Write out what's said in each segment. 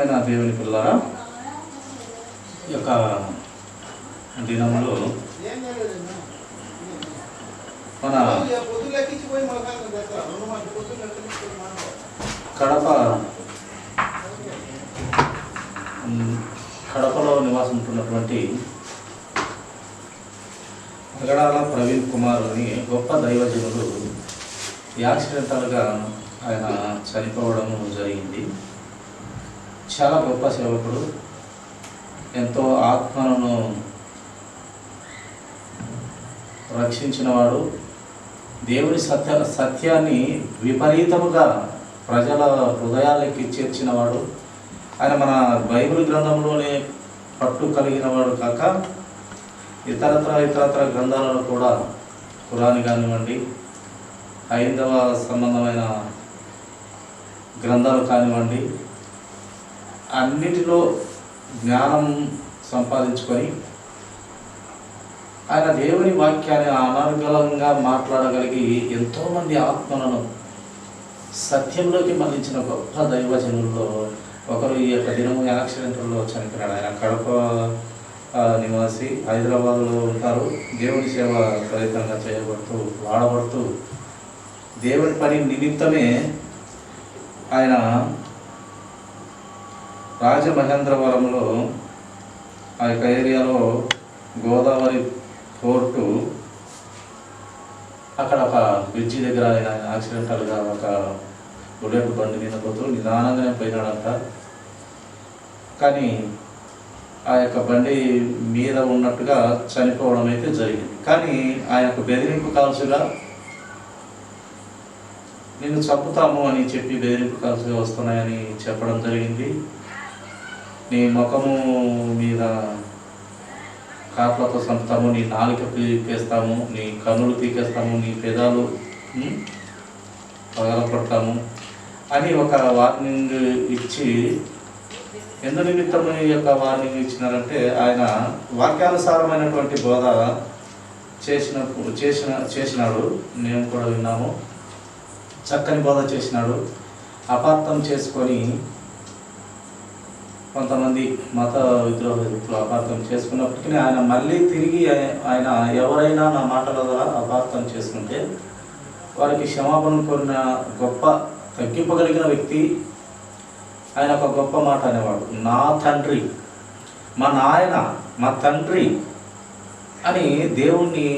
ప్రియమైన దేవుని పిల్లరా, ఈ యొక్క దినంలో మన కడపలో నివాసం ఉంటున్నటువంటి అగడాల ప్రవీణ్ కుమార్ అని గొప్ప దైవజనుడు యాక్సిడెంటల్గా ఆయన చనిపోవడం జరిగింది. చాలా గొప్ప సేవకుడు, ఎంతో ఆత్మలను రక్షించినవాడు, దేవుని సత్యాన్ని విపరీతముగా ప్రజల హృదయాలకి చేర్చినవాడు. ఆయన మన బైబిల్ గ్రంథంలోనే పట్టు కలిగినవాడు కాక ఇతరత్ర గ్రంథాలను కూడా, ఖురాన్ కానివ్వండి, హైందవ సంబంధమైన గ్రంథాలు కానివ్వండి, అన్నిటిలో జ్ఞానం సంపాదించుకొని ఆయన దేవుని వాక్యాన్ని అనర్గళంగా మాట్లాడగలిగి ఎంతోమంది ఆత్మలను సత్యంలోకి మళ్లించిన గొప్ప దైవజనుల్లో ఒకరు ఈ యొక్క దినము యాక్సిడెంట్లో చనిపోయాడు. ఆయన కడప నివాసి, హైదరాబాద్లో ఉంటారు. దేవుని సేవ ఫలితంగా చేయబడుతూ వాడబడుతూ దేవుని పని నిమిత్తమే ఆయన రాజమహేంద్రవరంలో ఆ యొక్క ఏరియాలో గోదావరి పోర్టు అక్కడ ఒక బ్రిడ్జి దగ్గర ఆయన యాక్సిడెంటల్గా ఒక బుల్లెట్ బండి మీద పోతూ నిదానంగానే పోయినాడంట. కానీ ఆ యొక్క బండి మీద ఉన్నట్టుగా చనిపోవడం అయితే జరిగింది. కానీ ఆయనకు బెదిరింపు కాల్సుగా నిన్ను చంపుతాము అని చెప్పి బెదిరింపు కాల్సుగా వస్తున్నాయని చెప్పడం జరిగింది. నీ ముఖము మీద కాట్లతో చంపుతాము, నీ నాలుక పీకేస్తాము, నీ కన్నులు పీకేస్తాము, నీ పెదాలు పగలపడతాము అని ఒక వార్నింగ్ ఇచ్చి, ఎందు నిమిత్తము ఈ యొక్క వార్నింగ్ ఇచ్చినారంటే ఆయన వాక్యానుసారమైనటువంటి బోధ చేసినాడు. మేము కూడా విన్నాము. చక్కని బోధ చేసినాడు. అపార్థం చేసుకొని కొంతమంది మత విద్రోహ వ్యక్తులు అపార్థం చేసుకున్నప్పటికీ ఆయన మళ్ళీ తిరిగి ఆయన ఎవరైనా నా మాటల ద్వారా అపార్థం చేసుకుంటే వారికి క్షమాపణ కోరిన గొప్ప తగ్గింపగలిగిన వ్యక్తి. ఆయన ఒక గొప్ప మాట అనేవాడు, నా తండ్రి, మా నాయన, మా తండ్రి అని దేవుణ్ణి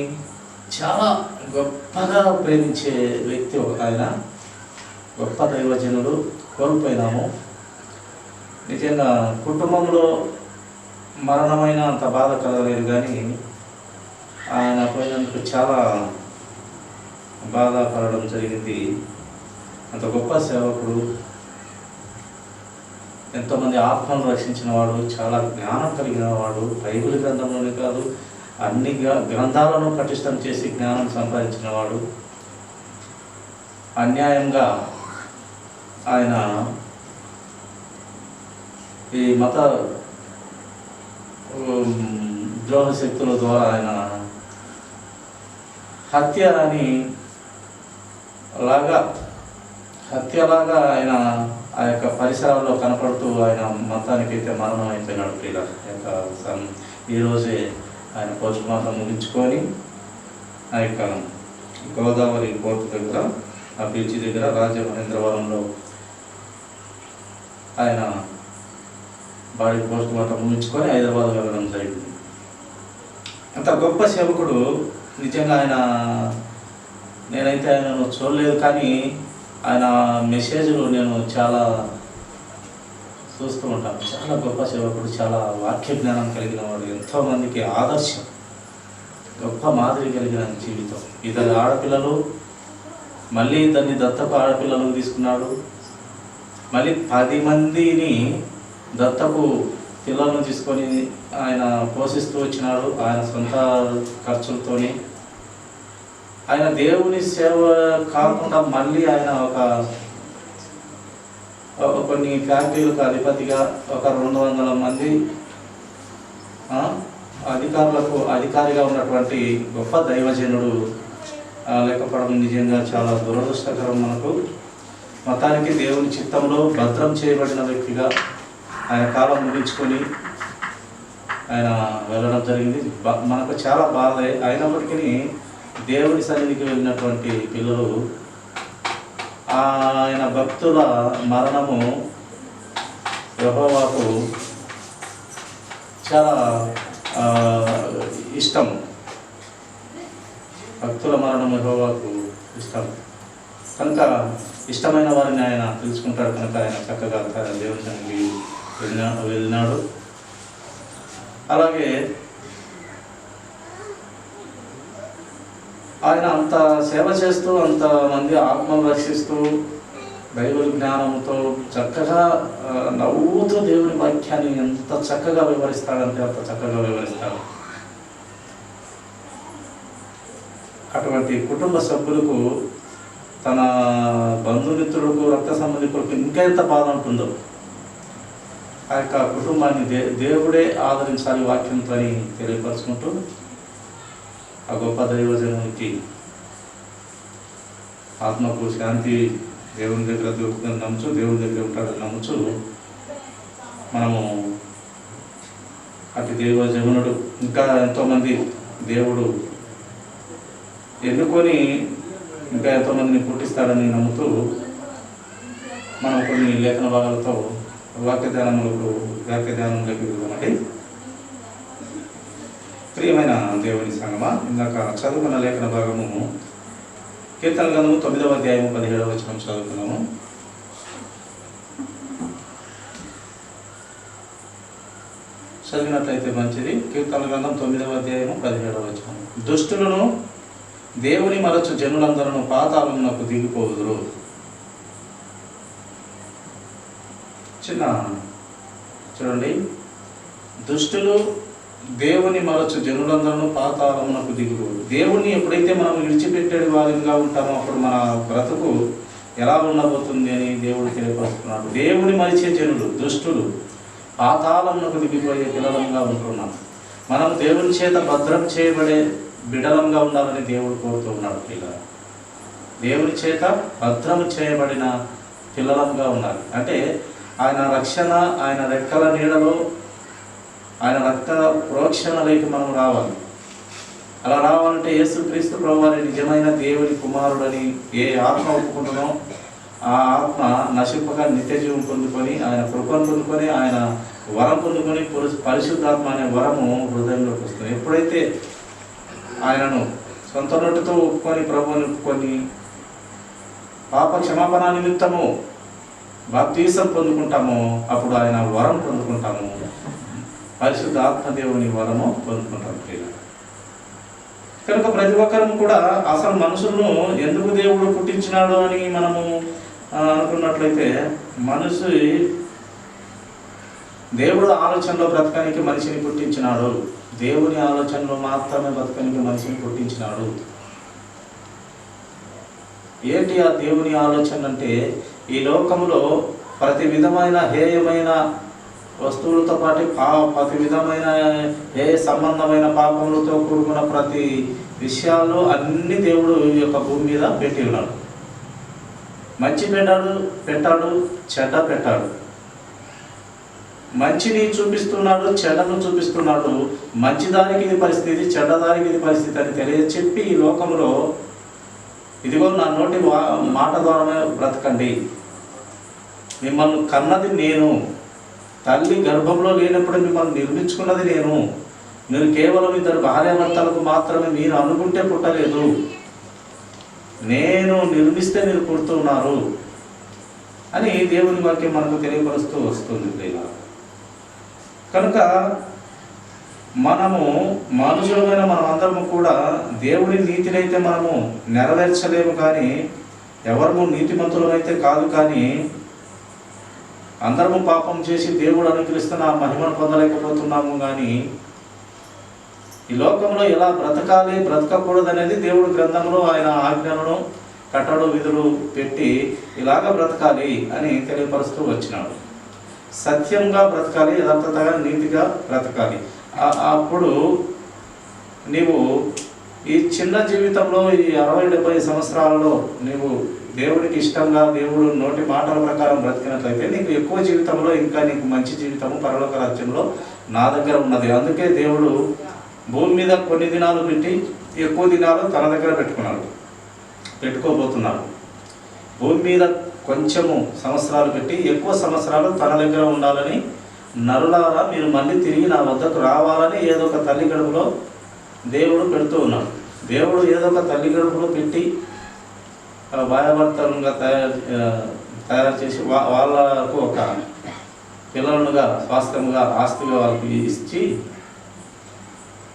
చాలా గొప్పగా ప్రేమించే వ్యక్తి ఆయన. గొప్ప దైవజనుడు, కోల్పోయినాము. నిజంగా కుటుంబంలో మరణమైన అంత బాధ కలగలేదు, కానీ ఆయన పోయినందుకు చాలా బాధపడడం జరిగింది. అంత గొప్ప సేవకుడు, ఎంతోమంది ఆత్మను రక్షించిన వాడు, చాలా జ్ఞానం కలిగిన వాడు. బైబిల్ గ్రంథంలోనే కాదు, అన్ని గ్రంథాలను పటిష్టం చేసి జ్ఞానం సంపాదించిన వాడు. అన్యాయంగా ఆయన ఈ మత ద్రోహ శక్తుల ద్వారా ఆయన హత్యలాగా ఆయన ఆ యొక్క పరిసరాల్లో కనపడుతూ ఆయన మతానికి అయితే మరణం అయిపోయినాడు. ప్రియుల యొక్క ఈరోజే ఆయన పోస్ట్ మార్టం ముగించుకొని ఆ యొక్క గోదావరి పోర్టు దగ్గర, ఆ బ్రిడ్జి దగ్గర రాజమహేంద్రవరంలో ఆయన బాడీ పోస్ట్ మార్టం ముగించుకొని హైదరాబాద్ వెళ్ళడం జరిగింది. అంత గొప్ప సేవకుడు. నిజంగా ఆయన, నేనైతే ఆయనను చూడలేదు, కానీ ఆయన మెసేజ్లు నేను చాలా చూస్తూ ఉంటాను. చాలా గొప్ప సేవకుడు, చాలా వాక్య జ్ఞానం కలిగిన వాడు, ఎంతోమందికి ఆదర్శం, గొప్ప మాదిరి కలిగిన జీవితం. ఇద్దరు ఆడపిల్లలు, మళ్ళీ ఇద్దరిని దత్తపు ఆడపిల్లలను తీసుకున్నాడు. మళ్ళీ 10 మందిని దత్తపు పిల్లలను తీసుకొని ఆయన పోషిస్తూ వచ్చినాడు ఆయన సొంత ఖర్చులతోని. ఆయన దేవుని సేవ కాకుండా మళ్ళీ ఆయన కొన్ని ఫ్యాక్టరీలకు అధిపతిగా ఒక 200 మంది అధికారిగా ఉన్నటువంటి గొప్ప దైవజనుడు లేకపోవడం నిజంగా చాలా దురదృష్టకరం. మనకు మతానికి దేవుని చిత్తంలో భద్రం చేయబడిన వ్యక్తిగా ఆయన కాలం ముగించుకొని ఆయన వెళ్ళడం జరిగింది. మనకు చాలా బాధ అయినప్పటికీ దేవుని సన్నిధికి వెళ్ళినటువంటి పిల్లలు ఆయన భక్తుల మరణము యెహోవాకు చాలా ఇష్టం. భక్తుల మరణం యెహోవాకు ఇష్టం కనుక ఇష్టమైన వారిని ఆయన తెలుసుకుంటాడు. కనుక ఆయన చక్కగా దేవుని సన్నిధికి వెళ్ళినాడు. అలాగే ఆయన అంత సేవ చేస్తూ అంతమంది ఆత్మను రక్షిస్తూ దైవ జ్ఞానంతో చక్కగా నవ్వుతూ దేవుని వాక్యాన్ని ఎంత చక్కగా వివరిస్తాడంటే అంత చక్కగా వివరిస్తాడు. అటువంటి కుటుంబ సభ్యులకు, తన బంధుమిత్రులకు, రక్త సంబంధికులకు ఇంకా ఎంత బాధ ఉంటుందో ఆ యొక్క కుటుంబాన్ని దేవుడే ఆదరించాలి వాక్యంతో అని తెలియపరుచుకుంటూ ఆ గొప్ప దైవజనునికి ఆత్మకు శాంతి దేవుని దగ్గర దొరుకుతుందని నమ్ముచు, దేవుని దగ్గర ఉంటాడని నమ్ముచు మనము అటు దైవజనుడు ఇంకా ఎంతోమంది దేవుడు ఎన్నుకొని ఇంకా ఎంతోమందిని పుట్టిస్తాడని నమ్ముతూ మనం కొన్ని లేఖన భాగాలతో వాక్య ధ్యానంలోకి వెళ్దామండి. ప్రియమైన దేవుని సంగమా, ఇందాక చదువుకున్న లేఖన భాగము కీర్తన గ్రంథము 9వ అధ్యాయము 17వ వచనం చదువుకున్నాము. చదివినట్లయితే మంచిది. కీర్తన గ్రంథం 9వ అధ్యాయము 17వ వచనం. దుష్టులను దేవుని మరచు జనులందరూ పాతాళమునకు దిగిపోదురు. చిన్న చూడండి, దుష్టులు దేవుని మరచు జనులందరూ పాతాళమునకు దిగిపోదు. దేవుణ్ణి ఎప్పుడైతే మనం విడిచిపెట్టే వారిగా ఉంటామో అప్పుడు మన బ్రతుకు ఎలా ఉండబోతుంది అని దేవుడు తెలియపరుస్తున్నాడు. దేవుని మరిచే జనులు దుష్టులు పాతాళమునకు దిగిపోయే పిల్లలంగా ఉంటున్నాం. మనం దేవుని చేత భద్రం చేయబడే బిడలంగా ఉండాలని దేవుడు కోరుతూ ఉన్నాడు. పిల్లలు దేవుని చేత భద్రం చేయబడిన పిల్లలంగా ఉండాలి. అంటే ఆయన రక్షణ, ఆయన రెక్కల నీడలో, ఆయన రక్త ప్రోక్షణలోకి మనం రావాలి. అలా రావాలంటే యేసుక్రీస్తు ప్రభువారి నిజమైన దేవుని కుమారుడని ఏ ఆత్మ ఒప్పుకుంటున్నో ఆ ఆత్మ నశింపగా నిత్య జీవం పొందుకొని, ఆయన కృపను పొందుకొని, ఆయన వరం పొందుకొని, పరిశుద్ధాత్మ అనే వరము హృదయంలోకి వస్తుంది. ఎప్పుడైతే ఆయనను సొంత నోటితో ఒప్పుకొని, ప్రభువుని ఒప్పుకొని పాప క్షమాపణ నిమిత్తము బాప్తీసం పొందుకుంటాము, అప్పుడు ఆయన వరం పొందుకుంటాము, పరిశుద్ధ ఆత్మదేవుని వరము పొందుకుంటాము. కనుక ప్రతి ఒక్కరూ కూడా అసలు మనుషులను ఎందుకు దేవుడు పుట్టించినాడు అని మనము అనుకున్నట్లయితే, దేవుడు ఆలోచనలో బ్రతకడానికి మనిషిని పుట్టించినాడు. దేవుని ఆలోచనలో మాత్రమే బ్రతకడానికి మనిషిని పుట్టించినాడు. ఏంటి ఆ దేవుని ఆలోచన అంటే, ఈ లోకంలో ప్రతి విధమైన హేయమైన వస్తువులతో పాటు ప్రతి విధమైన హేయ సంబంధమైన పాపములతో కూడుకున్న ప్రతి విషయాల్లో అన్ని దేవుడు ఈ యొక్క భూమి మీద పెట్టి ఉన్నాడు. మంచి పెట్టాడు, చెడ్డ పెట్టాడు. మంచిని చూపిస్తున్నాడు, చెడ్డను చూపిస్తున్నాడు. మంచిదానికి ఇది పరిస్థితి, చెడ్డదానికి ఇది పరిస్థితి అని తెలియచెప్పి ఈ లోకంలో ఇదిగో నా నోటి మాట ద్వారానే బ్రతకండి, మిమ్మల్ని కన్నది నేను, తల్లి గర్భంలో లేనప్పుడు మిమ్మల్ని నిర్మించుకున్నది నేను, మీరు కేవలం ఇద్దరు భార్యాభర్తలకు మాత్రమే మీరు అనుకుంటే పుట్టలేదు, నేను నిర్మిస్తే మీరు పుడుతున్నారు అని దేవుని వాక్యం మనకు తెలియపరుస్తూ వస్తుంది. కనుక మనము మనుషులమైన మనమందరము కూడా దేవుని నీతినైతే మనము నెరవేర్చలేము, కానీ ఎవరు నీతిమంతులమైతే కాదు. కానీ అందరము పాపం చేసి దేవుడు అనుగ్రహిస్తున్న ఆ మహిమను పొందలేకపోతున్నాము. కానీ ఈ లోకంలో ఎలా బ్రతకాలి, బ్రతకకూడదు అనేది దేవుడు గ్రంథంలో ఆయన ఆజ్ఞలను, కట్టడు, విధులు పెట్టి ఇలాగ బ్రతకాలి అని తెలియపరుస్తూ వచ్చినాడు. సత్యంగా బ్రతకాలి, యథార్థతగా నీతిగా బ్రతకాలి. అప్పుడు నీవు ఈ చిన్న జీవితంలో ఈ 60-70 సంవత్సరాలలో నీవు దేవుడికి ఇష్టంగా దేవుడు నోటి మాటల ప్రకారం బ్రతికినట్లయితే నీకు ఎక్కువ జీవితంలో ఇంకా నీకు మంచి జీవితము పరలోక రాజ్యంలో నా దగ్గర ఉన్నది. అందుకే దేవుడు భూమి మీద కొన్ని దినాలు పెట్టి ఎక్కువ దినాలు తన దగ్గర పెట్టుకోబోతున్నాడు. భూమి మీద కొంచెము సంవత్సరాలు పెట్టి ఎక్కువ సంవత్సరాలు తన దగ్గర ఉండాలని, నరులారా మీరు మళ్ళీ తిరిగి నా వద్దకు రావాలని ఏదో ఒక తల్లి గడుపులో దేవుడు పెడుతూ ఉన్నాడు. దేవుడు ఏదో ఒక తల్లి గడుపులో పెట్టి భార్యాభర్తలుగా తయారు చేసి వాళ్ళకు ఒక పిల్లలుగా స్వాస్థ్యముగా ఆస్తిగా వాళ్ళకి ఇచ్చి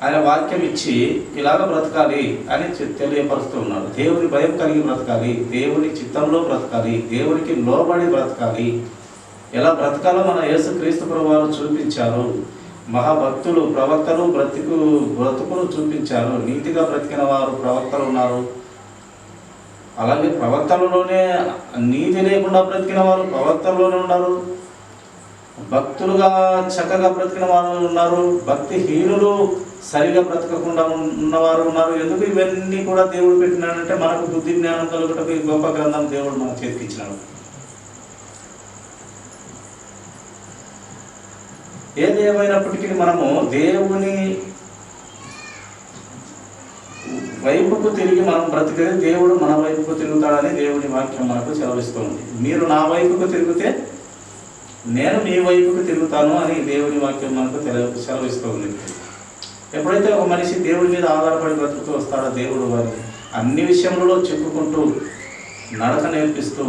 ఆయన వాక్యం ఇచ్చి ఇలాగ బ్రతకాలి అని తెలియపరుస్తూ ఉన్నాడు. దేవుని భయం కలిగి బ్రతకాలి, దేవుని చిత్తంలో బ్రతకాలి, దేవునికి లోబడి బ్రతకాలి. ఎలా బ్రతకాలో మన యేసుక్రీస్తు ప్రభువారు చూపించారు. మహాభక్తులు ప్రవక్తలు బ్రతుకును చూపించారు. నీతిగా బ్రతికిన వారు ప్రవక్తలు ఉన్నారు. అలాగే ప్రవక్తలలోనే నీతి లేకుండా బ్రతికిన వారు ప్రవక్తల్లోనే ఉన్నారు. భక్తులుగా చక్కగా బ్రతికిన వారు ఉన్నారు. భక్తిహీనులు సరిగా బ్రతకకుండా ఉన్నవారు ఉన్నారు. ఎందుకు ఇవన్నీ కూడా దేవుడు పెట్టినాడంటే మనకు బుద్ధి జ్ఞానం కలుగుటకు ఈ గొప్ప గ్రంథం దేవుడు మన చేతికి ఇచ్చినాడు. ఏది ఏమైనప్పటికీ మనము దేవుని వైపుకు తిరిగి మనం బ్రతికేది దేవుడు మన వైపుకు తిరుగుతాడని దేవుని వాక్యం మనకు సెలవిస్తుంది. మీరు నా వైపుకు తిరిగితే నేను మీ వైపుకు తిరుగుతాను అని దేవుని వాక్యం మనకు సెలవిస్తుంది. ఎప్పుడైతే ఒక మనిషి దేవుడి మీద ఆధారపడి బ్రతుకుతూ వస్తాడో దేవుడు వారిని అన్ని విషయంలో చెప్పుకుంటూ నడక నేర్పిస్తూ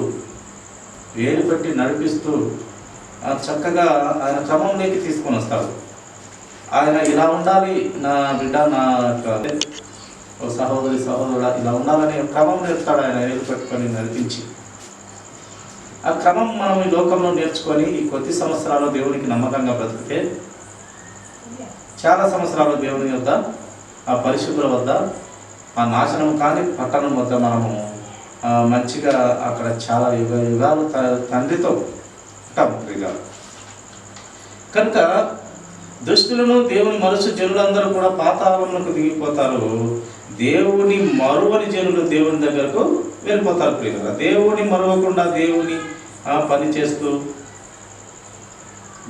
వేలు పెట్టి నడిపిస్తూ చక్కగా ఆయన క్రమంలోకి తీసుకొని వస్తాడు. ఆయన ఇలా ఉండాలి నా బిడ్డ, నా సహోదరుడా ఇలా ఉండాలని క్రమం నేర్పుతాడు. ఆయన వేలు పెట్టుకొని నడిపించి ఆ క్రమం మనం ఈ లోకంలో నేర్చుకొని ఈ కొద్ది సంవత్సరాలు దేవునికి నమ్మకంగా బ్రతికితే చాలా సంవత్సరాలు దేవుని వద్ద ఆ పరిశుద్ధుల వద్ద ఆ నాశనం కాని పట్టణం వద్ద మనము మంచిగా అక్కడ చాలా యుగాలు తండ్రితో ఉంటాం. కనుక దుష్టులను దేవుని మరుసు జనులందరూ కూడా పాతాళంలోకి దిగిపోతారు. దేవుని మరువని జనులు దేవుని దగ్గరకు వెళ్ళిపోతారు. ప్రియులారా, దేవుని మరువకుండా దేవుని పని చేస్తూ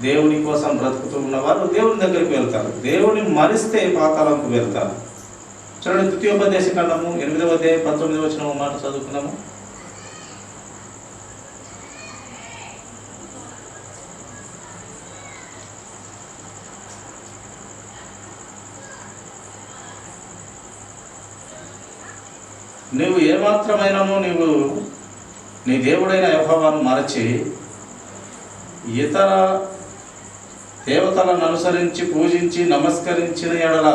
దేవుని కోసం బ్రతుకుతూ ఉన్నవారు దేవుని దగ్గరికి వెళ్తారు. దేవుని మరిస్తే పాతాళంకు వెళ్తారు. చూడండి, ద్వితీయోపదేశ కాండము 8వ అధ్యాయం 19వ వచనం మాట చదువుకున్నాము. నువ్వు ఏమాత్రమైనను నీవు నీ దేవుడైన యెహోవాను మరచి ఇతర దేవతలను అనుసరించి పూజించి నమస్కరించిన ఎడల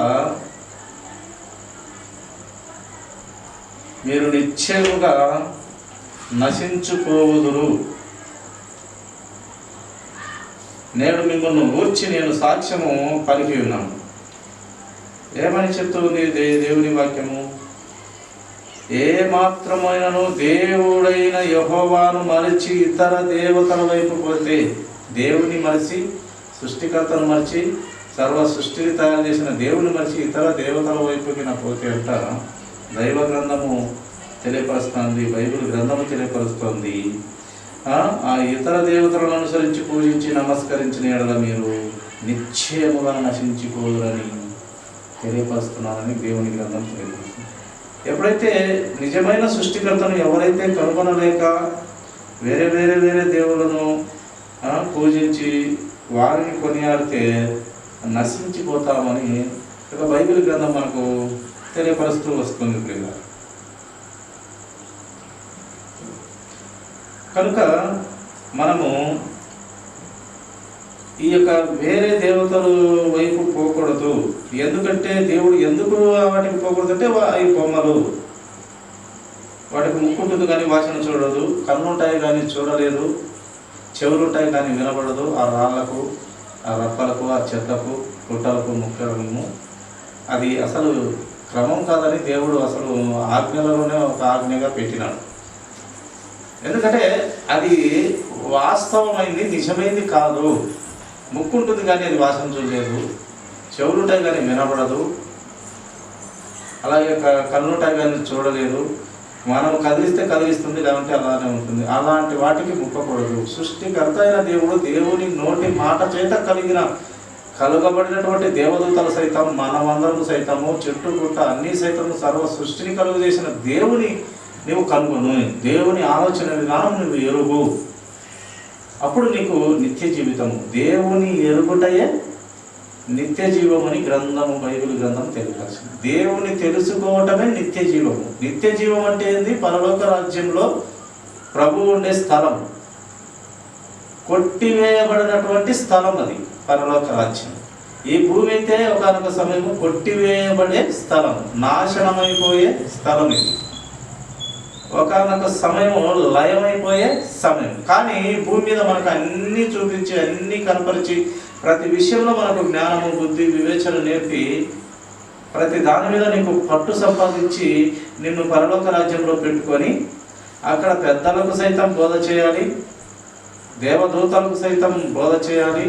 మీరు నిశ్చయముగా నశించుకోవుదురు. నేడు మిమ్మల్ని ఊర్చి నేను సాక్ష్యము పలికి ఉన్నాను. ఏమని చెప్తుంది దేవుని వాక్యము? ఏ మాత్రమైనను దేవుడైన యెహోవాను మరచి ఇతర దేవతల వైపు పోతే, దేవుని మరచి సృష్టికర్తను మరచి సర్వ సృష్టిని తయారు చేసిన దేవుని మరచి ఇతర దేవతల వైపుకి నా పోతే అంట దైవ గ్రంథము తెలియపరుస్తుంది, బైబిల్ గ్రంథము తెలియపరుస్తుంది. ఆ ఇతర దేవతలను అనుసరించి పూజించి నమస్కరించిన ఎడల మీరు నిశ్చయముగా నశించిపోదురని తెలియపరుస్తున్నానని దేవుని గ్రంథం తెలియపరుస్తుంది. ఎప్పుడైతే నిజమైన సృష్టికర్తను ఎవరైతే కనుగొనలేక వేరే వేరే వేరే దేవులను పూజించి వారిని కొనియాడితే నశించిపోతామని ఒక బైబిల్ గ్రంథం మనకు తెలియపరుస్తూ వస్తుంది ప్రియులారా. కనుక మనము ఈ యొక్క వేరే దేవతల వైపు పోకూడదు. ఎందుకంటే దేవుడు ఎందుకు వాటికి పోకూడదు అంటే అవి బొమ్మలు, వాటికి ముక్కు ఉంటుంది కానీ వాసన చూడదు, కన్నుంటాయి కానీ చూడలేదు, చెవులుంటాయి కానీ వినబడదు. ఆ రాళ్లకు, ఆ రప్పలకు, ఆ చెట్లకు, పుట్టలకు, ముక్కలకు అది అసలు క్రమం కాదని దేవుడు అసలు ఆజ్ఞలలోనే ఒక ఆజ్ఞగా పెట్టినాడు. ఎందుకంటే అది వాస్తవమైంది, నిజమైంది కాదు. ముక్కు ఉంటుంది కానీ అది వాసన చూడలేదు, చెవులుంటాయి కానీ వినబడదు, అలాగే కన్నుంటాయి కానీ చూడలేదు, మనం కదిలిస్తే కదిలిస్తుంది, లేదంటే అలానే ఉంటుంది. అలాంటి వాటికి ముక్కకూడదు. సృష్టికర్త అయిన దేవుడు, దేవుని నోటి మాట చేత కలుగబడినటువంటి దేవదూతలు సైతం, మనమందరము సైతము, చెట్టు గుట్ట అన్నీ సైతము, సర్వ సృష్టిని కలుగు చేసిన దేవుని నీవు కనుగొను, దేవుని ఆలోచన విధానం నువ్వు ఎరుగు, అప్పుడు నీకు నిత్య జీవితము. దేవుని ఎరుగుటయే నిత్య జీవమని గ్రంథము, బైబిల్ గ్రంథం తెలియపరిచింది. దేవుని తెలుసుకోవటమే నిత్య జీవము. నిత్య జీవం అంటే ఏంది? పరలోక రాజ్యంలో ప్రభువు ఉండే స్థలం, కొట్టివేయబడినటువంటి స్థలం అది పరలోక రాజ్యం. ఈ భూమి అయితే ఒకనొక సమయము కొట్టివేయబడే స్థలం, నాశనమైపోయే స్థలం. ఇది ఒకనొక సమయము లయమైపోయే సమయం. కానీ భూమి మీద మనకు అన్నీ చూపించి, అన్నీ కనపరిచి, ప్రతి విషయంలో మనకు జ్ఞానము, బుద్ధి, వివేచన నేర్పి, ప్రతి దాని మీద నీకు పట్టు సంపాదించి నిన్ను పరలోక రాజ్యంలో పెట్టుకొని అక్కడ పెద్దలకు సైతం బోధ చేయాలి, దేవదూతలకు సైతం బోధ చేయాలి.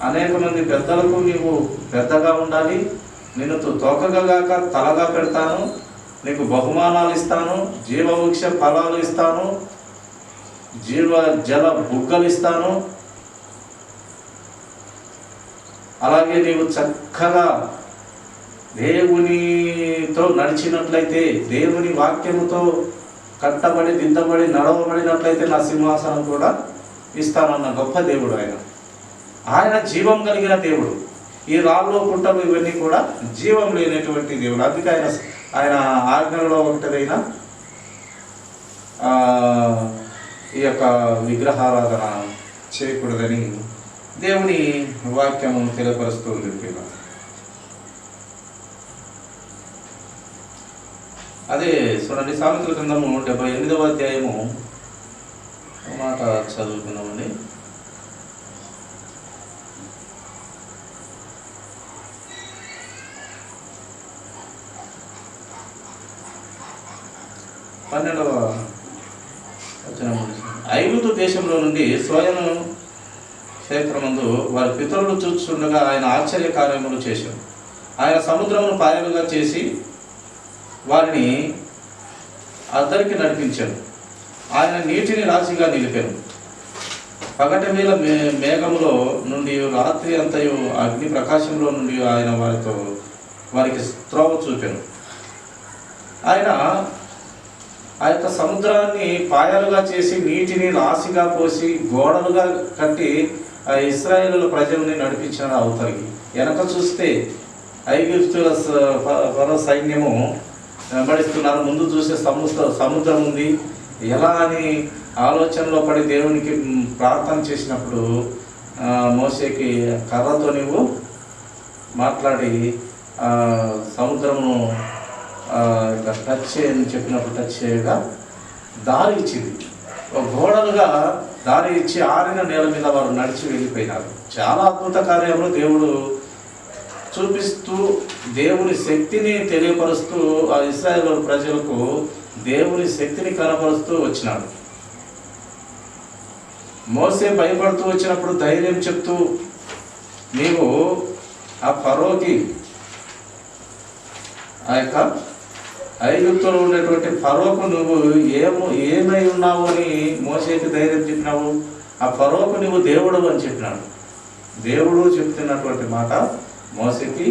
అనేక మంది పెద్దలకు నీవు పెద్దగా ఉండాలి. నిన్ను తోకగా గాక తలగా పెడతాను, నీకు బహుమానాలు ఇస్తాను, జీవవృక్ష ఫలాలు ఇస్తాను, జల బుగ్గలు ఇస్తాను. అలాగే నీవు చక్కగా దేవునితో నడిచినట్లయితే, దేవుని వాక్యముతో కట్టబడి దిద్దబడి నడవబడినట్లయితే నా సింహాసనం కూడా ఇస్తానన్న గొప్ప దేవుడు ఆయన. ఆయన జీవం కలిగిన దేవుడు. ఈ రాళ్ళు పుట్టలు ఇవన్నీ కూడా జీవం లేనటువంటి దేవుడు. అందుకే ఆయన ఆజ్ఞలో ఒకటిదైనా ఈ యొక్క విగ్రహారాధన చేయకూడదని దేవుని వాక్యము తెలియపరుస్తూ ఉంది. అదే చూడండి, సామెతల గ్రంథము 78వ అధ్యాయము మాట చదువుకున్నామండి. ఐగుప్తు దేశంలో నుండి స్వయం క్షేత్రమందు వారి పితరులు చూస్తుండగా ఆయన ఆశ్చర్య కార్యములు చేశారు. ఆయన సముద్రమును పాయలుగా చేసి వారిని అద్దరికి నడిపించాడు. ఆయన నీటిని రాశిగా నిలిపాను. పగటి వేళ మేఘములో నుండి, రాత్రి అంతయు అగ్ని ప్రకాశంలో నుండి ఆయన వారికి త్రోవ చూపాను. ఆయన ఆ యొక్క సముద్రాన్ని పాయలుగా చేసి, నీటిని రాశిగా పోసి, గోడలుగా కట్టి ఆ ఇశ్రాయేలు ప్రజల్ని నడిపించాడు అవతలికి. వెనక చూస్తే ఐగుప్తుల సైన్యము వెంబడిస్తున్నారు, ముందు చూసే సముద్రం ఉంది. ఎలా అని ఆలోచనలో పడి దేవునికి ప్రార్థన చేసినప్పుడు మోసేకి కర్రతో నీవు మాట్లాడి సముద్రమును టచ్ చేయని చెప్పినప్పుడు టచ్ చేయగా దారి ఇచ్చింది. గోడలుగా దారి ఇచ్చి ఆరిన నేల మీద వారు నడిచి వెళ్ళిపోయినారు. చాలా అద్భుత కార్యములు దేవుడు చూపిస్తూ, దేవుని శక్తిని తెలియపరుస్తూ ఆ ఇశ్రాయేలు ప్రజలకు దేవుని శక్తిని కనపరుస్తూ వచ్చినాడు. మోసే భయపడుతూ వచ్చినప్పుడు ధైర్యం చెప్తూ, నీవు ఆ ఫరోకి, ఆ యొక్క ఐగుప్తులో ఉండేటువంటి ఫరోకు నువ్వు ఏమై ఉన్నావు అని మోసేకి ధైర్యం చెప్పినావు. ఆ ఫరోకు నువ్వు దేవుడు అని చెప్పినాడు. దేవుడు చెప్తున్నటువంటి మాట మోసేకి,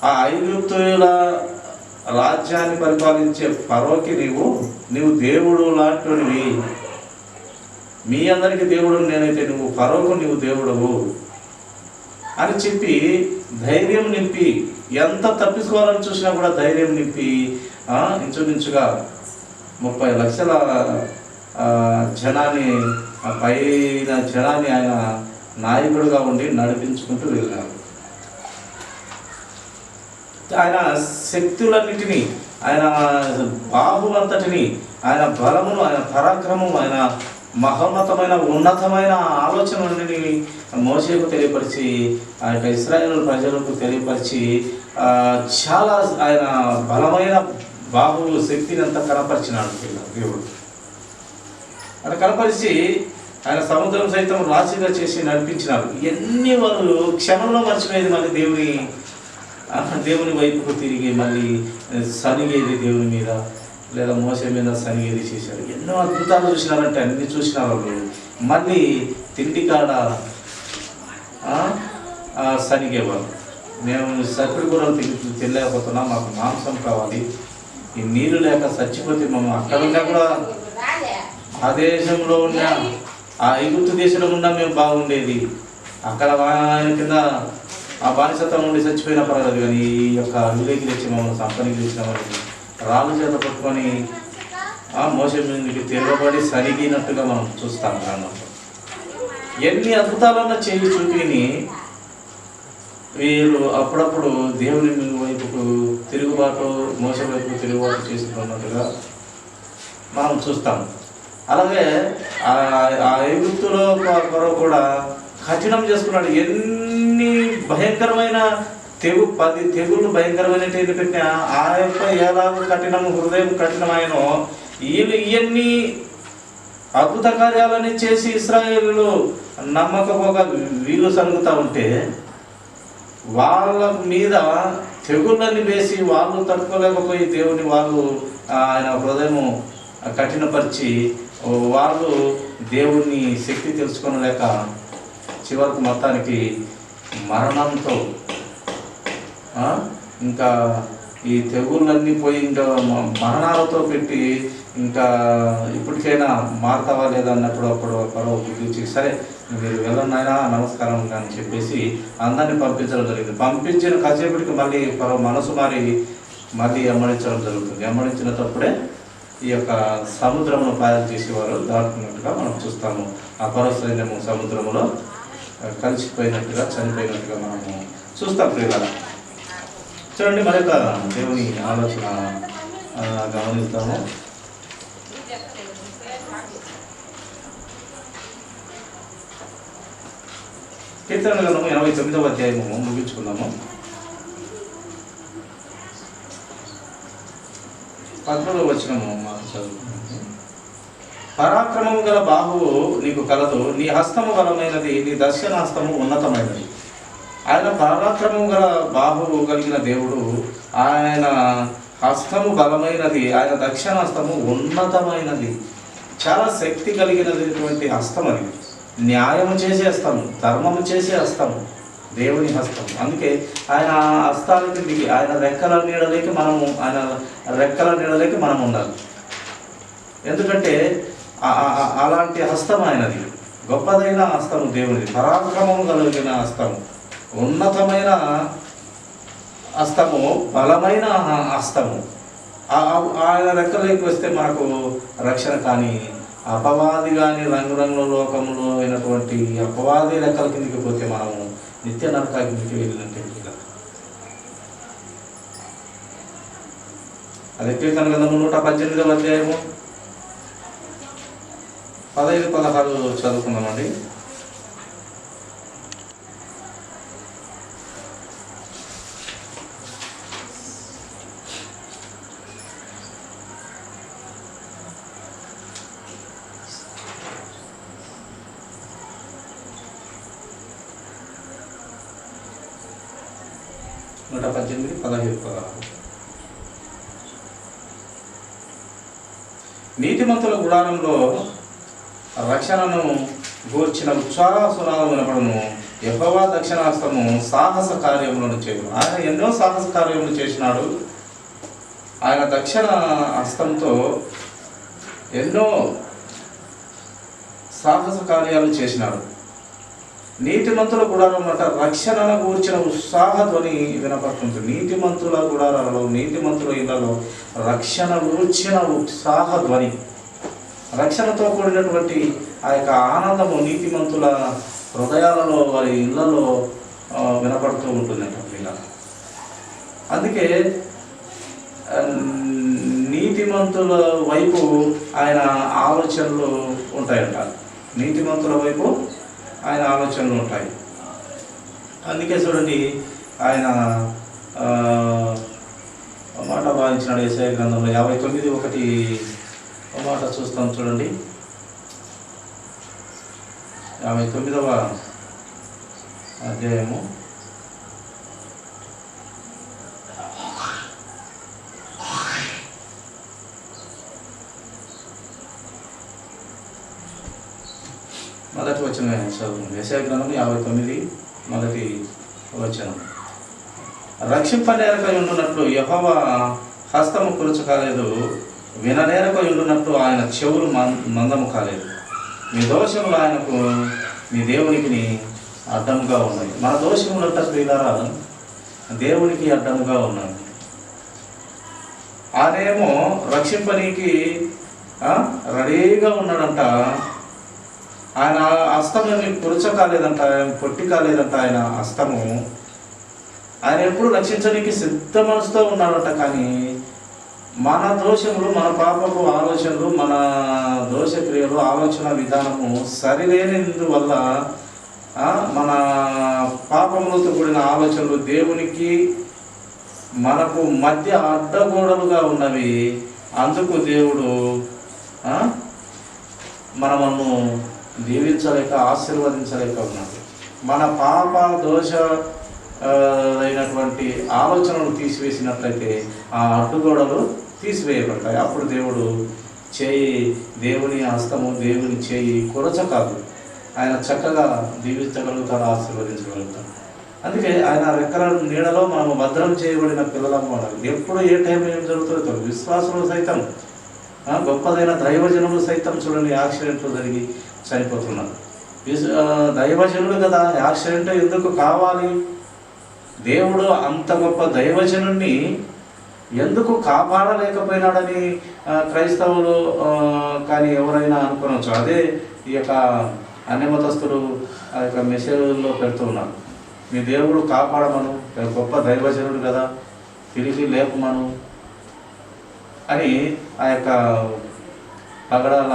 ఆ ఐగుప్తుల రాజ్యాన్ని పరిపాలించే ఫరోకి నీవు దేవుడు లాంటివి, మీ అందరికీ దేవుడు నేనైతే నువ్వు ఫరోకు నీవు దేవుడవు అని చెప్పి ధైర్యం నింపి, ఎంత తప్పించుకోవాలని చూసినా కూడా ధైర్యం నింపి ఇంచుమించుగా 30 లక్షల జనాన్ని, పైన జనాన్ని ఆయన నాయకుడుగా ఉండి నడిపించుకుంటూ వెళ్ళినారు. ఆయన శక్తులన్నిటినీ, ఆయన బాహువంతటిని, ఆయన బలమును, ఆయన పరాక్రమం, ఆయన మహోన్నతమైన ఉన్నతమైన ఆలోచనలని మోసేకు తెలియపరిచి, ఆ యొక్క ఇశ్రాయేలు ప్రజలకు తెలియపరిచి, చాలా ఆయన బలమైన బాహు శక్తిని అంతా కనపరిచినాడు దేవుడు. అలా కనపరిచి ఆయన సముద్రం సైతం రాశిగా చేసి నడిపించినారు. ఇవన్నీ వాళ్ళు క్షణంలో మర్చిపోయేది. మళ్ళీ దేవుని వైపుకు తిరిగి మళ్ళీ సనిగేది దేవుని మీద. లేదా మోసే మీద సనిగి తీసేశాడు. ఎన్నో అద్భుతాలు చూసినారంటే అన్ని చూసిన వాళ్ళు మళ్ళీ తిండి కాడ సనిగేవాళ్ళు. మేము సర్పిడి కూరలు తినలేకపోతున్నాం, మాకు మాంసం కావాలి, ఈ నీళ్ళు లేక చచ్చిపోతే మేము అక్కడ ఉన్నా కూడా ఆ దేశంలో ఉన్న ఆ ఐగుప్తు దేశంలో ఉన్నా మేము బాగుండేది, అక్కడ ఆయన కింద ఆ బానిసత్వం నుండి చచ్చిపోయినా పర్వాలేదు, కానీ ఈ యొక్క విలేకి తెచ్చి మమ్మల్ని సంపనికి తెచ్చిన వాళ్ళని రాళ్ళు చేత పట్టుకొని మోసే మీదకి తిరగబడి సరిగినట్టుగా మనం చూస్తాం గ్రంథంలో. ఎన్ని అద్భుతాలన్నా చేయి చూపిని వీళ్ళు అప్పుడప్పుడు దేవుని వైపుకు తిరుగుబాటు, మోస వైపు తిరుగుబాటు చేసుకున్నట్టుగా మనం చూస్తాం. అలాగే ఆ ఐగుప్తులో కూడా కఠినం చేసుకున్నాడు. ఎన్ని భయంకరమైన 10 తెగుళ్ళు భయంకరమైన పెట్టినా ఆ యొక్క ఎలాగో కఠినం, హృదయం కఠినమైనో వీళ్ళు ఇవన్నీ అద్భుత కార్యాలని చేసి ఇశ్రాయేలులు నమ్మకపోగా వీళ్ళు సరుగుతూ ఉంటే వాళ్ళ మీద తెగుళ్ళని వేసి వాళ్ళు తట్టుకోలేకపోయి దేవుని వాళ్ళు ఆయన హృదయము కఠినపరిచి వాళ్ళు దేవుని శక్తి తెలుసుకోలేక చివరకు మొత్తానికి మరణంతో ఇంకా ఈ తెగుళ్ళన్నీ పోయి ఇంకా మరణాలతో పెట్టి ఇంకా ఇప్పటికైనా మారుతావా లేదా అన్నప్పుడు అప్పుడు పరవ గురించి సరే మీరు వెళ్ళనైనా నమస్కారం అని చెప్పేసి అందరినీ పంపించడం జరిగింది. పంపించిన కాసేపటికి మళ్ళీ పరవ మనసు మారి మళ్ళీ ఎమ్మడించడం జరుగుతుంది. ఎమ్మడించినప్పుడే ఈ యొక్క సముద్రమును పాయలు చేసేవారు దాటుకున్నట్టుగా మనం చూస్తాము. ఆ పరవ సైన్యము సముద్రములో కలిసిపోయినట్టుగా చనిపోయినట్టుగా మనము చూస్తాం. ప్రియులారా చూడండి, మరి యొక్క దేవుని ఆలోచన గమనిస్తాము. కీర్తన గ్రంథము 89వ అధ్యాయము ముగించుకుందాము. 11వ వచనము చదువుకుందాము. పరాక్రమము గల బాహువు నీకు కలదు, నీ హస్తము బలమైనది, నీ దర్శన హస్తము ఉన్నతమైనది. ఆయన పరాక్రమము గల బాహువు కలిగిన దేవుడు, ఆయన హస్తము బలమైనది, ఆయన దక్షిణ హస్తము ఉన్నతమైనది. చాలా శక్తి కలిగినటువంటి హస్తం అది. న్యాయము చేసే హస్తము, ధర్మము చేసే హస్తము దేవుని హస్తం. అందుకే ఆయన హస్తాలకి దిగి ఆయన రెక్కల నీడలేకి మనం ఉండాలి. ఎందుకంటే అలాంటి హస్తం ఆయనది, గొప్పదైన హస్తము దేవునిది, పరాక్రమము కలిగిన హస్తము, ఉన్నతమైన హస్తము, బలమైన హస్తము. ఆయన రెక్కలోకి వస్తే మనకు రక్షణ. కానీ అపవాది కానీ రంగురంగుల లోకంలో అయినటువంటి అపవాది రెక్కల కిందికి పోతే మనము నిత్య నరకానికి వెళ్ళినట్టే. అదే కీర్తన గ్రంథము 118వ అధ్యాయము 15-16 చదువుకుందామండి. నీతిమంతుల గుడారంలో రక్షణను గూర్చిన ఉత్సాహ సునాదం వినపడను. యెహోవా దక్షిణాస్తము సాహస కార్యములను చేయను. ఆయన ఎన్నో సాహస కార్యములు చేసినాడు. ఆయన దక్షిణ హస్తంతో ఎన్నో సాహస కార్యాలు చేసినాడు. నీతిమంతుల గుడారం అంట రక్షణను గూర్చిన ఉత్సాహధ్వని వినపడుతుంది. నీతిమంతుల గుడారాలలో, నీతిమంతుల ఇళ్లలో రక్షణ గూర్చిన ఉత్సాహధ్వని, రక్షణతో కూడినటువంటి ఆ యొక్క ఆనందము నీతిమంతుల హృదయాలలో, వారి ఇళ్లలో వినపడుతూ ఉంటుందంట. ఇలా అందుకే నీతిమంతుల వైపు ఆయన ఆలోచనలు ఉంటాయంట. నీతిమంతుల వైపు ఆయన ఆలోచనలు ఉంటాయి. అందుకే చూడండి, ఆయన మాట భావించినాడు. యెషయా గ్రంథంలో 59:1 మాట చూస్తాం చూడండి. 59వ అధ్యాయము 1 మొదటి వచనం చదువు. యెషయా గ్రంథం 59 మొదటి వచనం. రక్షింపనేరక ఉండునట్లు యెహోవా హస్తము కురుచు కాలేదు, విననేరక ఉండునట్లు ఆయన చెవులు మందము కాలేదు. మీ దోషములు ఆయనకు మీ దేవునికి అడ్డముగా ఉన్నాయి. మన దోషములు అంట ప్రియులారా దేవునికి అడ్డముగా ఉన్నాయి. ఆయనేమో రక్షింపనీకి రెడీగా ఉన్నాడంట. ఆయన హస్తము కురుచ కాలేదంట, పొట్టి కాలేదంట ఆయన హస్తము. ఆయన ఎప్పుడు రక్షించడానికి సిద్ధ మనసుతో ఉన్నాడంట. కానీ మన దోషములు, మన పాపపు ఆలోచనలు, మన దోష క్రియలు, ఆలోచన విధానము సరిలేనందువల్ల మన పాపములతో కూడిన ఆలోచనలు దేవునికి మనకు మధ్య అడ్డగోడలుగా ఉన్నవి. అందుకు దేవుడు మనము దీవించలేక ఆశీర్వదించలేక ఉన్నాడు. మన పాప దోష అయినటువంటి ఆలోచనలు తీసివేసినట్లయితే ఆ అడ్డుగోడలు తీసివేయబడతాయి. అప్పుడు దేవుడు దేవుని హస్తము, దేవుని చేయి కొరచ కాదు, ఆయన చక్కగా దీవించగలుగుతాడు, ఆశీర్వదించగలుగుతాడు. అందుకే ఆయన రెక్కల నీడలో మనము భద్రం చేయబడిన పిల్లలము అన్నారు. ఎప్పుడు ఏ టైం ఏం జరుగుతుందో విశ్వాసులు సైతం, గొప్పదైన దైవజనులు సైతం చూడండి యాక్సిడెంట్లు జరిగి చనిపోతున్నారు. దైవజనుడు కదా, యాక్సిడెంట్ ఎందుకు కావాలి? దేవుడు అంత గొప్ప దైవజనుడిని ఎందుకు కాపాడలేకపోయినాడని క్రైస్తవులు కానీ ఎవరైనా అనుకోవచ్చు. అదే ఈ యొక్క అన్యమతస్తులు ఆ యొక్క మెసేజ్లో పెడుతూ ఉన్నారు. మీ దేవుడు కాపాడమను, గొప్ప దైవజనుడు కదా, తిరిగి లేపమను అని ఆ యొక్క పగడాల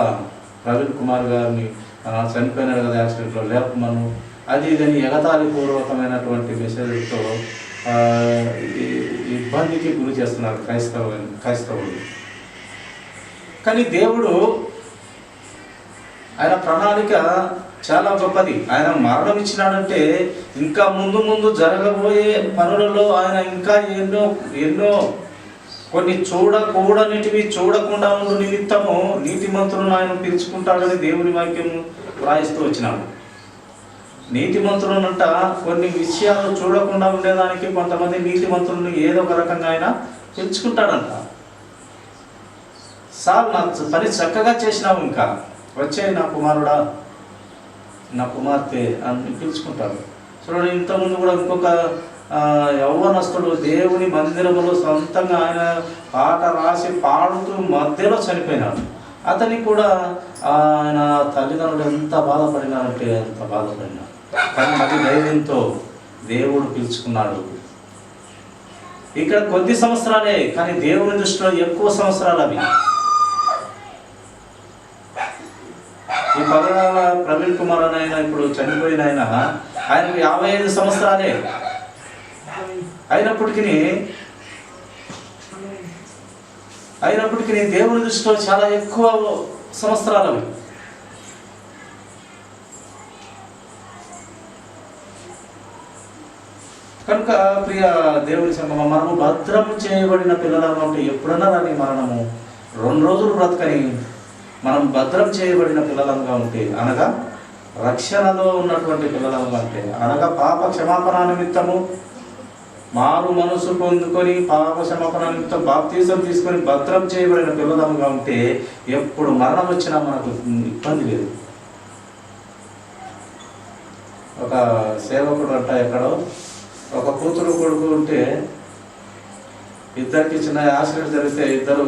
ప్రవీణ్ కుమార్ గారిని చనిపోయినాడు కదా యాక్సిడెంట్లో, లేపమను అది ఇదని ఎగతాళి పూర్వకమైనటువంటి మెసేజ్తో ఇబ్బందికి గురి చేస్తున్నారు క్రైస్తవులు. కానీ దేవుడు ఆయన ప్రణాళిక చాలా గొప్పది. ఆయన మరణం ఇచ్చినాడంటే ఇంకా ముందు ముందు జరగబోయే పనులలో ఆయన ఇంకా ఎన్నో కొన్ని చూడకూడనిటివి చూడకుండా ఉండు నిమిత్తము నీతిమంతులను ఆయన పిలుచుకుంటాడని దేవుని వాక్యం వ్రాయిస్తూ వచ్చినాడు. నీతిమంతులనంట కొన్ని విషయాలు చూడకుండా ఉండేదానికి కొంతమంది నీతిమంతులను ఏదో ఒక రకంగా ఆయన పిలుచుకుంటాడంట. సార్ నా పని చక్కగా చేసినావు, ఇంకా వచ్చే నా కుమారుడా, నా కుమార్తె అని పిలుచుకుంటాడు. చూడండి, ఇంతకుముందు కూడా ఇంకొక యవ్వనస్తుడు దేవుని మందిరములో సొంతంగా ఆయన పాట రాసి పాడుతూ మధ్యలో చనిపోయినాడు. అతనికి కూడా ఆయన తల్లిదండ్రులు ఎంత బాధపడినారంటే ఎంత బాధపడినారు. కానీ అది ధైర్యంతో దేవుడు పిలుచుకున్నాడు. ఇక్కడ కొద్ది సంవత్సరాలే, కానీ దేవుని దృష్టిలో ఎక్కువ సంవత్సరాలు అవి. ఈ పగడాల ప్రవీణ్ కుమార్ అని ఆయన ఇప్పుడు చనిపోయిన ఆయనకు 55 సంవత్సరాలే. అయినప్పటికీ దేవుని దృష్టిలో చాలా ఎక్కువ సంవత్సరాలు అవి. కనుక ప్రియ దేవుని సంగమం, మనము భద్రం చేయబడిన పిల్లలను అంటే ఎప్పుడన్నా రాని మరణము 2 రోజులు బ్రతకని మనం భద్రం చేయబడిన పిల్లలంగా ఉంటే, అనగా రక్షణలో ఉన్నటువంటి పిల్లలంగా ఉంటే, అనగా పాప క్షమాపణ నిమిత్తము మారు మనసు పొందుకొని పాప క్షమాపణ నిమిత్తం బాప్తీసం తీసుకొని భద్రం చేయబడిన పిల్లలంగా ఉంటే ఎప్పుడు మరణం వచ్చినా మనకు ఇబ్బంది లేదు. ఒక సేవకుడు అంట ఎక్కడో ఒక కూతురు కొడుకు ఉంటే ఇద్దరికి చిన్న యాక్సిడెంట్ జరిగితే ఇద్దరు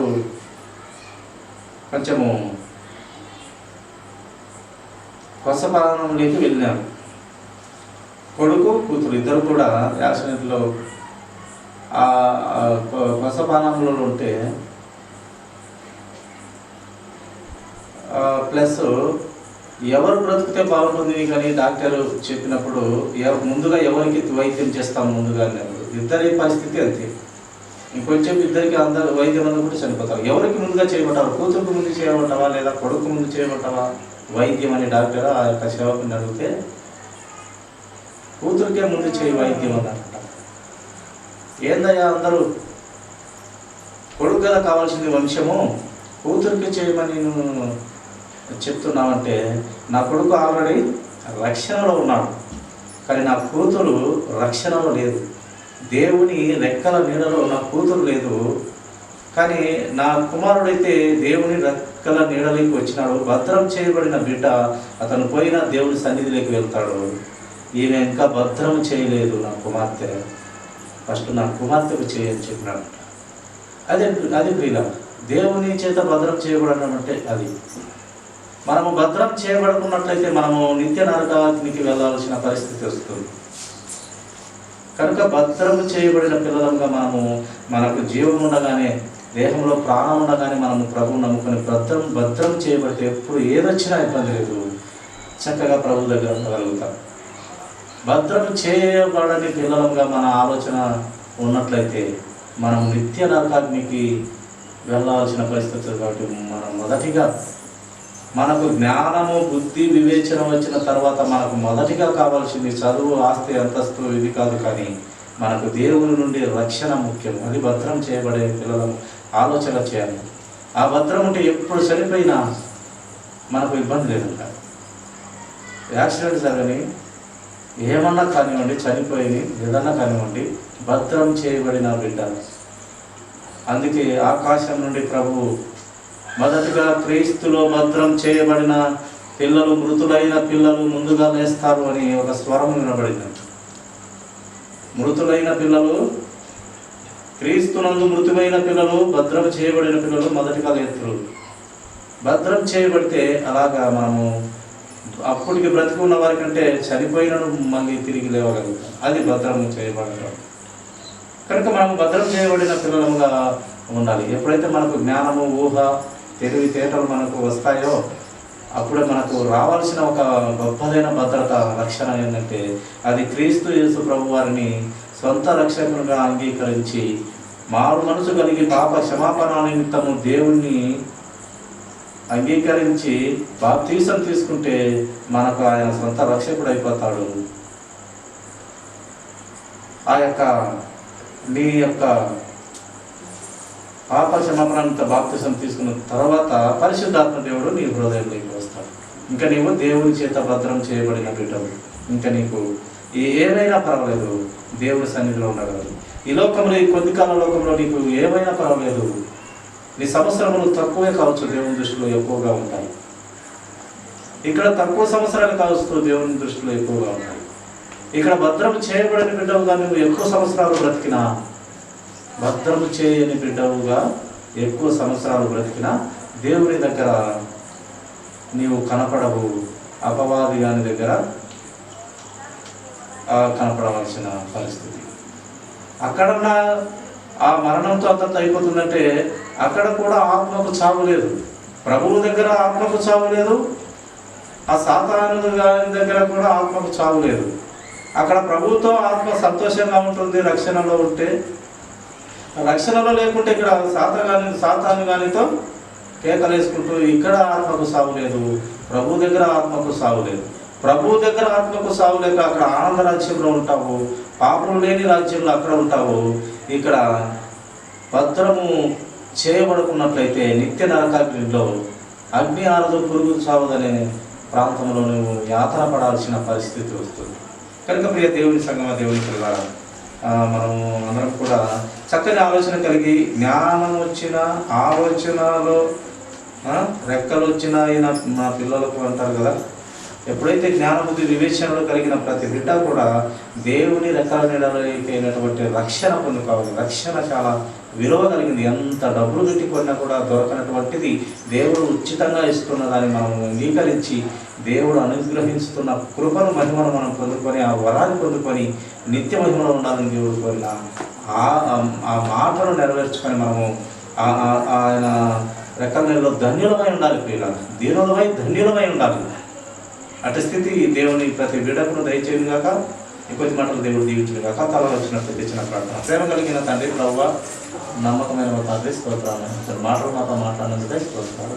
కొంచెము కొసపాలనంలోకి వెళ్ళినారు. కొడుకు కూతురు ఇద్దరు కూడా యాక్సిడెంట్లో కొసపానంలో ఉంటే ప్లస్ ఎవరు బ్రతికితే బాగుంటుంది కానీ డాక్టర్ చెప్పినప్పుడు ముందుగా ఎవరికి వైద్యం చేస్తాం ముందుగా అన్నప్పుడు ఇద్దరి పరిస్థితి అంతే. ఇంకొంచెం ఇద్దరికి అందరు వైద్యం అందరూ కూడా చనిపోతారు. ఎవరికి ముందుగా చేయబట్టారు? కూతురుకు ముందు చేయబట్టావా లేదా కొడుకు ముందు చేయబట్టావా వైద్యం అని డాక్టర్ ఆ యొక్క సేవకుని అడిగితే కూతురికే ముందు చేయి వైద్యం అన్నమాట. ఏందయ్యా అందరూ కొడుకు కదా కావాల్సింది వంశము, కూతురికి చేయమని నేను చెప్తున్నామంటే, నా కొడుకు ఆల్రెడీ రక్షణలో ఉన్నాడు, కానీ నా కూతురు రక్షణలో లేదు. దేవుని రెక్కల నీడలో నా కూతురు లేదు, కానీ నా కుమారుడైతే దేవుని రెక్కల నీడలోకి వచ్చినాడు. భద్రం చేయబడిన బిడ్డ, అతను పోయిన దేవుని సన్నిధిలోకి వెళ్తాడు. ఈమె ఇంకా భద్రం చేయలేదు నా కుమార్తె, ఫస్ట్ నా కుమార్తెకు చేయని చెప్పినాడు. అది ప్రియుల దేవుని చేత భద్రం చేయబడడం అంటే అది. మనము భద్రం చేయబడుకున్నట్లయితే మనము నిత్య నరకానికి వెళ్ళాల్సిన పరిస్థితి వస్తుంది. కనుక భద్రం చేయబడిన పిల్లలంగా మనకు జీవం ఉండగానే, దేహంలో ప్రాణం ఉండగానే మనము ప్రభువు నమ్ముకొని భద్రం చేయబడితే ఎప్పుడు ఏదొచ్చినా ఇబ్బంది లేదు, చక్కగా ప్రభు దగ్గర ఉండగలుగుతాం. భద్రం చేయబడని పిల్లలంగా మన ఆలోచన ఉన్నట్లయితే మనం నిత్య నరకాగ్నికి వెళ్ళాల్సిన పరిస్థితి. కాబట్టి మనం మొదటిగా మనకు జ్ఞానము, బుద్ధి, వివేచన వచ్చిన తర్వాత మనకు మొదటిగా కావాల్సింది చదువు, ఆస్తి, అంతస్తు ఇది కాదు, కానీ మనకు దేవుని నుండి రక్షణ ముఖ్యం. అది భద్రం చేయబడే పిల్లలను ఆలోచన చేయాలి. ఆ భద్రం ఉంటే ఎప్పుడు చనిపోయినా మనకు ఇబ్బంది లేదంట. యాక్సిడెంట్ జరగని, ఏమన్నా కానివ్వండి, చనిపోయి ఏదన్నా కానివ్వండి, భద్రం చేయబడిన బిడ్డ. అందుకే ఆకాశం నుండి ప్రభువు మొదటిగా క్రీస్తులో భద్రం చేయబడిన పిల్లలు, మృతులైన పిల్లలు ముందుగా లేస్తారు అని ఒక స్వరం వినబడింది. మృతులైన పిల్లలు, క్రీస్తునందు మృతులైన పిల్లలు, భద్రం చేయబడిన పిల్లలు మొదటిగా లేస్తారు. భద్రం చేయబడితే అలాగా మనము అప్పటికి బ్రతికున్న వారి కంటే చనిపోయినను మళ్ళీ తిరిగి లేవగలుగుతాం. అది భద్రం చేయబడడం. కనుక మనం భద్రం చేయబడిన పిల్లలుగా ఉండాలి. ఎప్పుడైతే మనకు జ్ఞానము, ఊహ, తెలివితేటలు మనకు వస్తాయో అప్పుడే మనకు రావాల్సిన ఒక గొప్పదైన భద్రత, రక్షణ ఏంటంటే అది క్రీస్తు యేసు ప్రభు వారిని సొంత రక్షకునిగా అంగీకరించి మారు మనసు కలిగి పాప క్షమాపణ నిమిత్తము దేవుణ్ణి అంగీకరించి బాప్తీసం తీసుకుంటే మనకు ఆయన సొంత రక్షకుడు అయిపోతాడు. నీ యొక్క పాప క్షమాపణంత బాప్తిసం తీసుకున్న తర్వాత పరిశుద్ధాత్మ దేవుడు నీ హృదయంలోకి వస్తాడు. ఇంకా నీవు దేవుని చేత భద్రం చేయబడిన బిడ్డవు. ఇంకా నీకు ఏమైనా పర్వాలేదు, దేవుని సన్నిధిలో ఉండగలదు. ఈ లోకంలో, ఈ కొద్ది కాల లోకంలో నీకు ఏమైనా పర్వాలేదు. నీ సంవత్సరములు తక్కువే కావచ్చు, దేవుని దృష్టిలో ఎక్కువగా ఉంటాయి. ఇక్కడ తక్కువ సంవత్సరాలు కావచ్చు, దేవుని దృష్టిలో ఎక్కువగా ఉంటాయి. ఇక్కడ భద్రం చేయబడిన బిడ్డవుగా నువ్వు ఎక్కువ సంవత్సరాలు బ్రతికినా, భద్రము చేయని బిడ్డవుగా ఎక్కువ సంవత్సరాలు బ్రతికినా దేవుని దగ్గర నీవు కనపడవు. అపవాది గాని దగ్గర కనపడవలసిన పరిస్థితి. అక్కడన్నా ఆ మరణంతో అంత అయిపోతుందంటే అక్కడ కూడా ఆత్మకు చావు లేదు. ప్రభువు దగ్గర ఆత్మకు చావు లేదు, ఆ సాతాను గారి దగ్గర కూడా ఆత్మకు చావు లేదు. అక్కడ ప్రభువుతో ఆత్మ సంతోషంగా ఉంటుంది రక్షణలో ఉంటే. రక్షణలో లేకుంటే ఇక్కడ సాతాను గానితో కేకలేసుకుంటూ ఇక్కడ ఆత్మకు సావు లేదు, ప్రభు దగ్గర ఆత్మకు సావు లేదు. ప్రభు దగ్గర ఆత్మకు సావు లేక అక్కడ ఆనంద రాజ్యంలో ఉంటావు, పాపం లేని రాజ్యంలో అక్కడ ఉంటావు. ఇక్కడ భద్రము చేయబడుకున్నట్లయితే నిత్య నరకాగ్నిలో అగ్ని ఆరదు, పురుగు సావదనే ప్రాంతంలో నువ్వు యాతన పడాల్సిన పరిస్థితి వస్తుంది. కనుక ప్రియ దేవుని సంగమ, దేవుని పిల్లల, మనము అందరం కూడా చక్కని ఆలోచన కలిగి, జ్ఞానం వచ్చిన ఆలోచనలో రెక్కలు వచ్చిన మా పిల్లలకు అంటారు కదా, ఎప్పుడైతే జ్ఞానబుద్ధి వివేచనలు కలిగిన ప్రతి బిడ్డ కూడా దేవుని రెక్కల నీడలైనటువంటి రక్షణ పొందుకోవాలి. రక్షణ చాలా విలువ కలిగింది. ఎంత డబ్బులు పెట్టి కొన్నా కూడా దొరకనటువంటిది దేవుడు ఉచితంగా ఇస్తున్న దాన్ని మనం అంగీకరించి దేవుడు అనుగ్రహిస్తున్న కృపను, మహిమను మనం పొందుకొని, ఆ వరాన్ని పొందుకొని నిత్య మహిమలో ఉండాలని దేవుడు కోరిన ఆ మాటను నెరవేర్చుకొని మనము ఆయన రెక్కల నీడలో ధన్యులమై ఉండాలి. ప్రియుల దీనులమై ధన్యులమై ఉండాలి. అటు స్థితి దేవుని ప్రతి బిడ్డకును దయచేయను గాక. ఇంకొద్ది మాటలు దేవుడు దీవించును గాక. తల వచ్చినట్టు తెచ్చిన ప్రార్థన. ప్రేమ కలిగిన తండ్రి, ప్రభువా, నమ్మకమైన తండ్రి, స్తోత్రాలు. మాటలు మాతో మాట్లాడినందుకే స్తోత్రాలు.